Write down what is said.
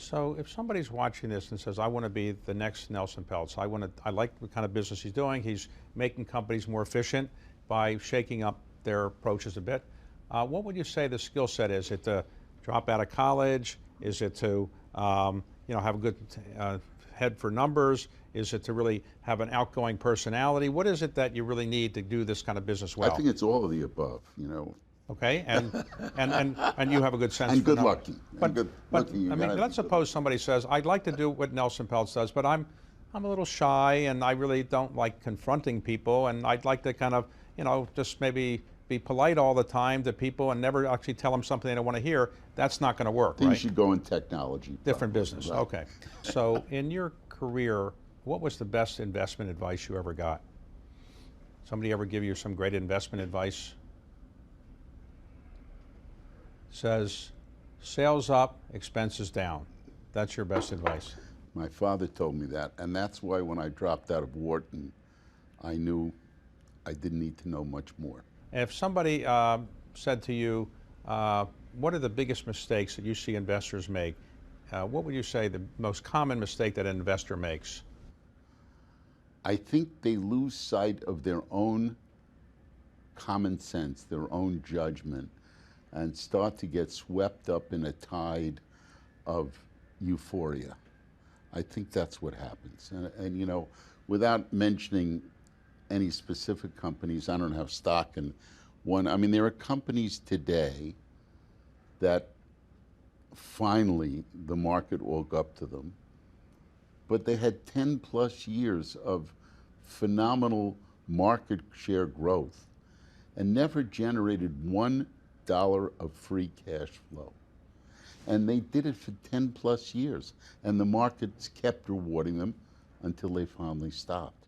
So if somebody's watching this and says, I want to be the next Nelson Peltz, I like the kind of business he's doing. He's making companies more efficient by shaking up their approaches a bit. What would you say the skill set is? Is it to drop out of college? Is it to have a good head for numbers? Is it to really have an outgoing personality? What is it that you really need to do this kind of business well? I think it's all of the above, Okay, and you have a good sense and for good numbers. lucky. But I mean, let's suppose somebody says, I'd like to do what Nelson Peltz does, but I'm a little shy and I really don't like confronting people, and I'd like to kind of, just maybe be polite all the time to people and never actually tell them something they don't want to hear. That's not going to work, Then right? You should go in technology. Different business, right. Okay. So in your career, what was the best investment advice you ever got? Somebody ever give you some great investment advice? Says, sales up, expenses down. That's your best advice. My father told me that, and that's why when I dropped out of Wharton, I knew I didn't need to know much more. If somebody said to you, what are the biggest mistakes that you see investors make? What would you say the most common mistake that an investor makes? I think they lose sight of their own common sense, their own judgment, and start to get swept up in a tide of euphoria. I think that's what happens. And without mentioning any specific companies, I don't have stock in one. I mean, there are companies today that finally the market woke up to them, but they had 10 plus years of phenomenal market share growth and never generated $1 of free cash flow. And they did it for 10 plus years, and the markets kept rewarding them until they finally stopped.